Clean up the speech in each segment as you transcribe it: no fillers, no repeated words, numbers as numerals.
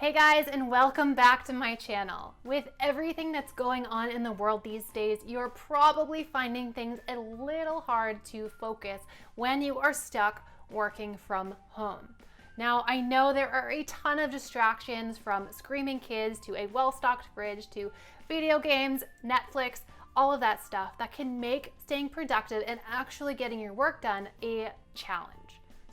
Hey guys, and welcome back to my channel. With everything that's going on in the world these days, you're probably finding things a little hard to focus when you are stuck working from home. Now, I know there are a ton of distractions, from screaming kids to a well-stocked fridge to video games, Netflix, all of that stuff that can make staying productive and actually getting your work done a challenge.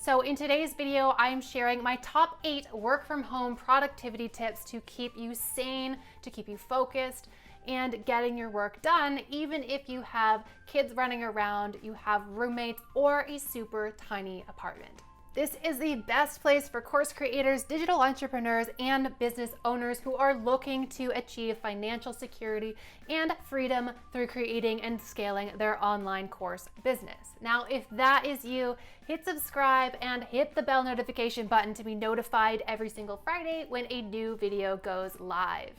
So in today's video, I'm sharing my top 8 work from home productivity tips to keep you sane, to keep you focused, and getting your work done, even if you have kids running around, you have roommates, or a super tiny apartment. This is the best place for course creators, digital entrepreneurs, and business owners who are looking to achieve financial security and freedom through creating and scaling their online course business. Now, if that is you, hit subscribe and hit the bell notification button to be notified every single Friday when a new video goes live.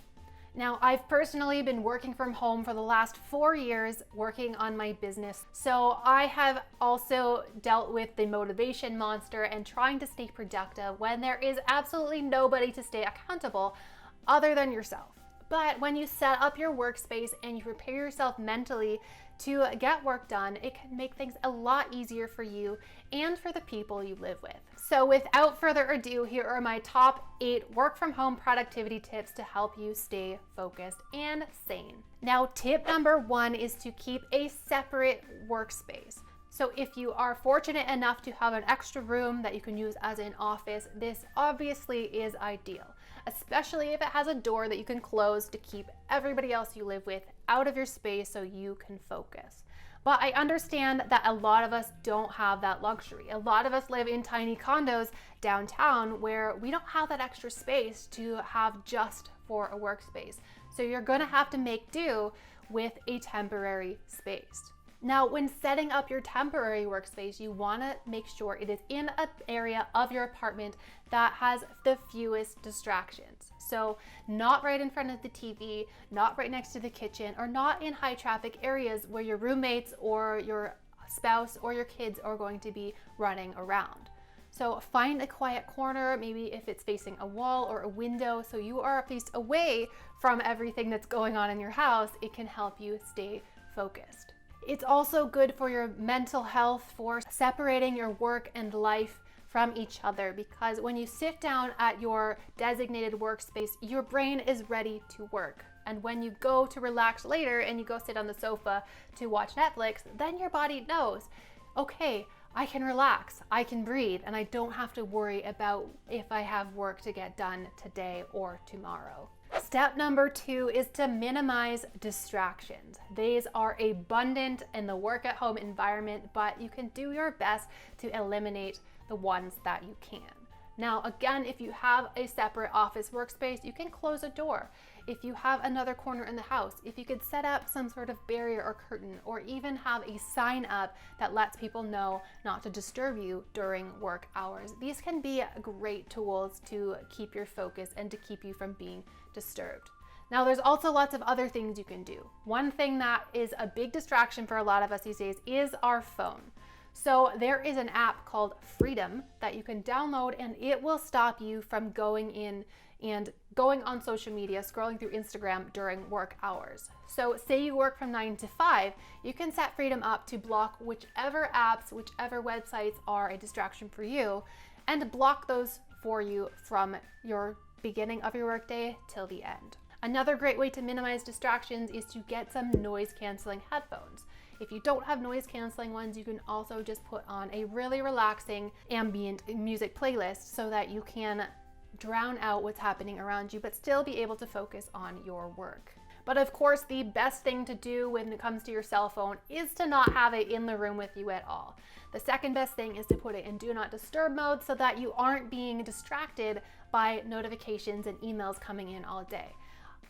Now, I've personally been working from home for the last 4 years, working on my business. So I have also dealt with the motivation monster and trying to stay productive when there is absolutely nobody to stay accountable other than yourself. But when you set up your workspace and you prepare yourself mentally to get work done, it can make things a lot easier for you and for the people you live with. So without further ado, here are my top 8 work from home productivity tips to help you stay focused and sane. Now, tip number 1 is to keep a separate workspace. So if you are fortunate enough to have an extra room that you can use as an office, this obviously is ideal, especially if it has a door that you can close to keep everybody else you live with out of your space so you can focus. But I understand that a lot of us don't have that luxury. A lot of us live in tiny condos downtown where we don't have that extra space to have just for a workspace. So you're gonna have to make do with a temporary space. Now, when setting up your temporary workspace, you wanna make sure it is in an area of your apartment that has the fewest distractions. So not right in front of the TV, not right next to the kitchen, or not in high traffic areas where your roommates or your spouse or your kids are going to be running around. So find a quiet corner, maybe if it's facing a wall or a window, so you are faced away from everything that's going on in your house. It can help you stay focused. It's also good for your mental health, for separating your work and life from each other, because when you sit down at your designated workspace, your brain is ready to work. And when you go to relax later and you go sit on the sofa to watch Netflix, then your body knows, okay, I can relax, I can breathe, and I don't have to worry about if I have work to get done today or tomorrow. Step number 2 is to minimize distractions. These are abundant in the work at home environment, but you can do your best to eliminate the ones that you can. Now, again, if you have a separate office workspace, you can close a door. If you have another corner in the house, if you could set up some sort of barrier or curtain, or even have a sign up that lets people know not to disturb you during work hours. These can be great tools to keep your focus and to keep you from being disturbed. Now, there's also lots of other things you can do. One thing that is a big distraction for a lot of us these days is our phone. So there is an app called Freedom that you can download, and it will stop you from going in and going on social media, scrolling through Instagram during work hours. So say you work from 9 to 5, you can set Freedom up to block whichever apps, whichever websites are a distraction for you, and block those for you from your beginning of your workday till the end. Another great way to minimize distractions is to get some noise canceling headphones. If you don't have noise canceling ones, you can also just put on a really relaxing ambient music playlist so that you can drown out what's happening around you, but still be able to focus on your work. But of course, the best thing to do when it comes to your cell phone is to not have it in the room with you at all. The second best thing is to put it in do not disturb mode so that you aren't being distracted by notifications and emails coming in all day.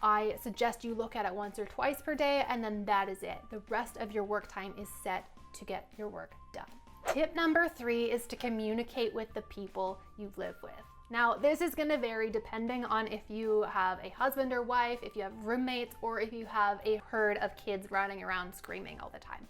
I suggest you look at it once or twice per day, and then that is it. The rest of your work time is set to get your work done. Tip number 3 is to communicate with the people you live with. Now, this is gonna vary depending on if you have a husband or wife, if you have roommates, or if you have a herd of kids running around screaming all the time.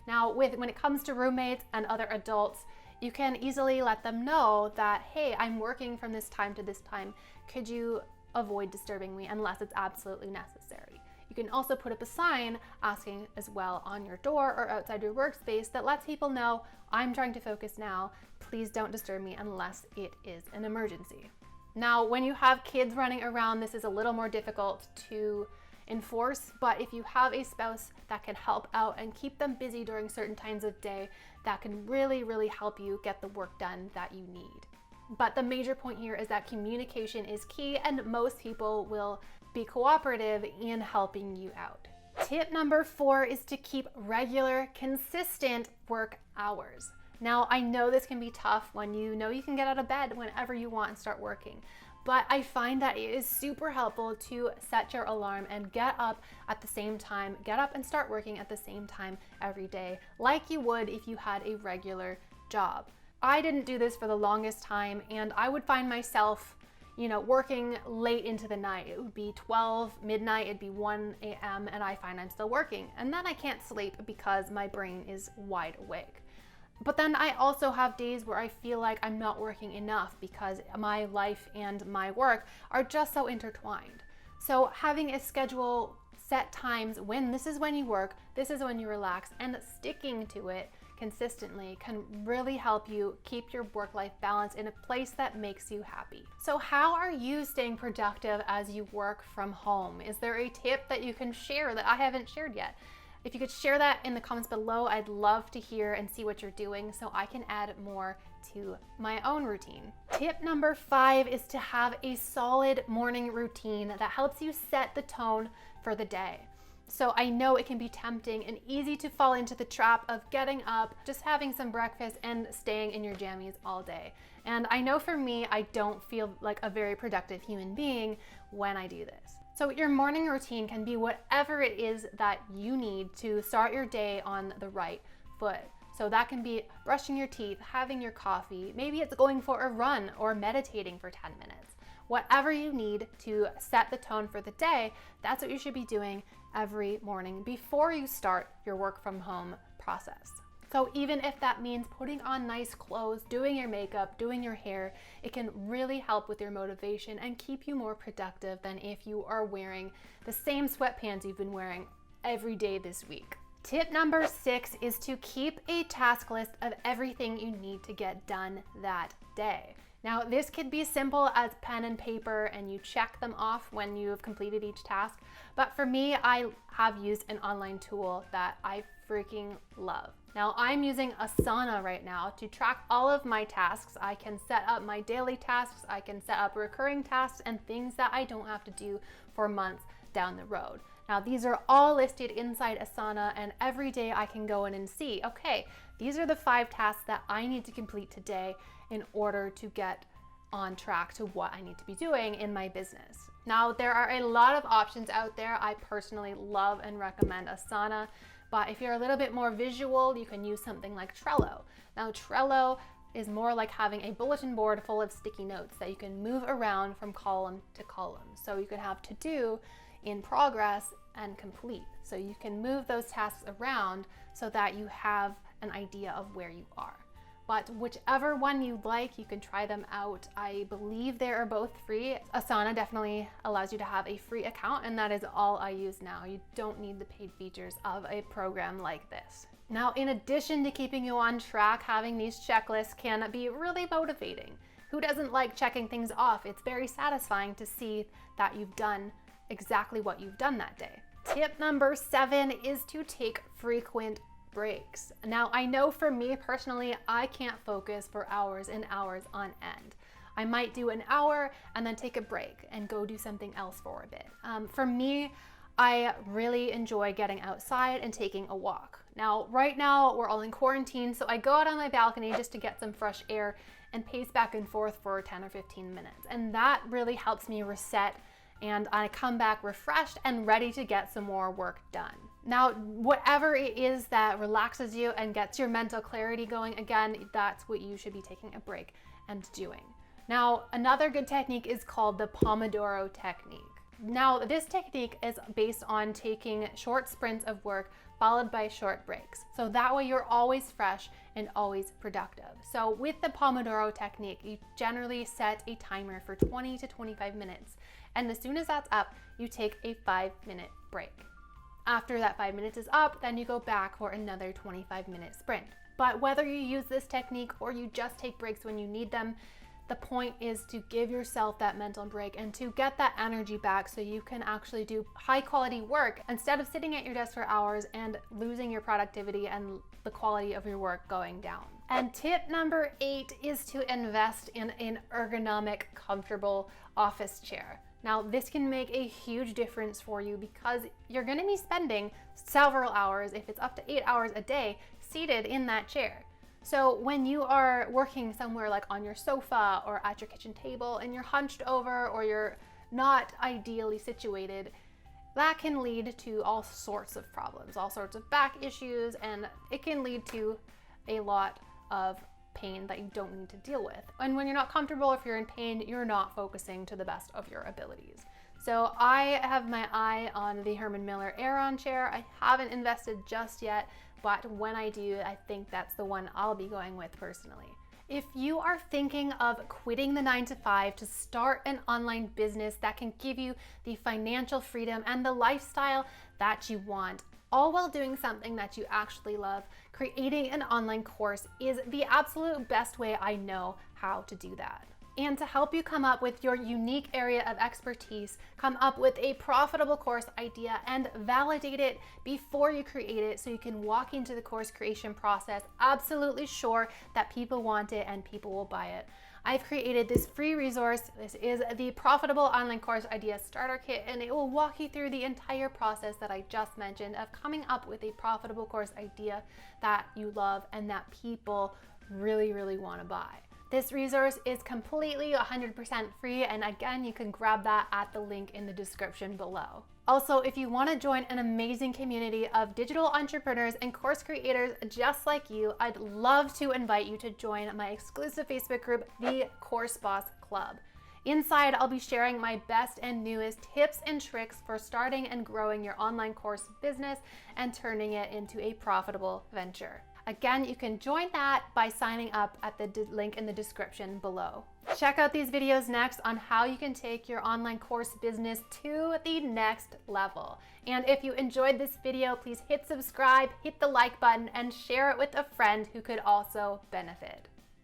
Now, when it comes to roommates and other adults, you can easily let them know that, hey, I'm working from this time to this time. Could you avoid disturbing me unless it's absolutely necessary. You can also put up a sign asking as well on your door or outside your workspace that lets people know, I'm trying to focus now, please don't disturb me unless it is an emergency. Now, when you have kids running around, this is a little more difficult to enforce, but if you have a spouse that can help out and keep them busy during certain times of day, that can really, really help you get the work done that you need. But the major point here is that communication is key, and most people will be cooperative in helping you out. Tip number 4 is to keep regular, consistent work hours. Now, I know this can be tough when you know you can get out of bed whenever you want and start working, but I find that it is super helpful to set your alarm and get up at the same time, get up and start working at the same time every day, like you would if you had a regular job. I didn't do this for the longest time, and I would find myself working late into the night. It would be 12 midnight, it'd be 1 a.m. and I find I'm still working. And then I can't sleep because my brain is wide awake. But then I also have days where I feel like I'm not working enough because my life and my work are just so intertwined. So having a schedule, set times when this is when you work, this is when you relax, and sticking to it consistently can really help you keep your work-life balance in a place that makes you happy. So how are you staying productive as you work from home? Is there a tip that you can share that I haven't shared yet? If you could share that in the comments below, I'd love to hear and see what you're doing so I can add more to my own routine. Tip number 5 is to have a solid morning routine that helps you set the tone for the day. So I know it can be tempting and easy to fall into the trap of getting up, just having some breakfast and staying in your jammies all day. And I know for me, I don't feel like a very productive human being when I do this. So your morning routine can be whatever it is that you need to start your day on the right foot. So that can be brushing your teeth, having your coffee, maybe it's going for a run or meditating for 10 minutes. Whatever you need to set the tone for the day, that's what you should be doing every morning before you start your work from home process. So even if that means putting on nice clothes, doing your makeup, doing your hair, it can really help with your motivation and keep you more productive than if you are wearing the same sweatpants you've been wearing every day this week. Tip number 6 is to keep a task list of everything you need to get done that day. Now, this could be simple as pen and paper and you check them off when you have completed each task. But for me, I have used an online tool that I freaking love. Now, I'm using Asana right now to track all of my tasks. I can set up my daily tasks, I can set up recurring tasks and things that I don't have to do for months down the road. Now, these are all listed inside Asana, and every day I can go in and see, okay, these are the 5 tasks that I need to complete today in order to get on track to what I need to be doing in my business. Now, there are a lot of options out there. I personally love and recommend Asana, but if you're a little bit more visual, you can use something like Trello. Now, Trello is more like having a bulletin board full of sticky notes that you can move around from column to column. So you can have to do, in progress, and complete. So you can move those tasks around so that you have an idea of where you are. But whichever one you like, you can try them out. I believe they are both free. Asana definitely allows you to have a free account, and that is all I use now. You don't need the paid features of a program like this. Now, in addition to keeping you on track, having these checklists can be really motivating. Who doesn't like checking things off? It's very satisfying to see that you've done exactly what you've done that day. Tip number 7 is to take frequent breaks. Now, I know for me personally, I can't focus for hours and hours on end. I might do an hour and then take a break and go do something else for a bit. For me, I really enjoy getting outside and taking a walk. Now, right now we're all in quarantine, so I go out on my balcony just to get some fresh air and pace back and forth for 10 or 15 minutes. And that really helps me reset, and I come back refreshed and ready to get some more work done. Now, whatever it is that relaxes you and gets your mental clarity going, again, that's what you should be taking a break and doing. Now, another good technique is called the Pomodoro technique. Now, this technique is based on taking short sprints of work followed by short breaks. So that way you're always fresh and always productive. So with the Pomodoro technique, you generally set a timer for 20 to 25 minutes. And as soon as that's up, you take a 5-minute break. After that 5 minutes is up, then you go back for another 25-minute sprint. But whether you use this technique or you just take breaks when you need them, the point is to give yourself that mental break and to get that energy back so you can actually do high quality work instead of sitting at your desk for hours and losing your productivity and the quality of your work going down. And tip number 8 is to invest in an ergonomic, comfortable office chair. Now, this can make a huge difference for you because you're going to be spending several hours, if it's up to 8 hours a day, seated in that chair. So when you are working somewhere like on your sofa or at your kitchen table and you're hunched over or you're not ideally situated, that can lead to all sorts of problems, all sorts of back issues, and it can lead to a lot of pain that you don't need to deal with. And when you're not comfortable, if you're in pain, you're not focusing to the best of your abilities. So I have my eye on the Herman Miller Aeron chair. I haven't invested just yet, but when I do, I think that's the one I'll be going with personally. If you are thinking of quitting the 9-to-5 to start an online business that can give you the financial freedom and the lifestyle that you want, all while doing something that you actually love, creating an online course is the absolute best way I know how to do that. And to help you come up with your unique area of expertise, come up with a profitable course idea and validate it before you create it so you can walk into the course creation process absolutely sure that people want it and people will buy it. I've created this free resource. This is the Profitable Online Course Idea Starter Kit, and it will walk you through the entire process that I just mentioned of coming up with a profitable course idea that you love and that people really, really want to buy. This resource is completely 100% free, and again, you can grab that at the link in the description below. Also, if you want to join an amazing community of digital entrepreneurs and course creators just like you, I'd love to invite you to join my exclusive Facebook group, the Course Boss Club. Inside, I'll be sharing my best and newest tips and tricks for starting and growing your online course business and turning it into a profitable venture. Again, you can join that by signing up at the link in the description below. Check out these videos next on how you can take your online course business to the next level. And if you enjoyed this video, please hit subscribe, hit the like button, and share it with a friend who could also benefit.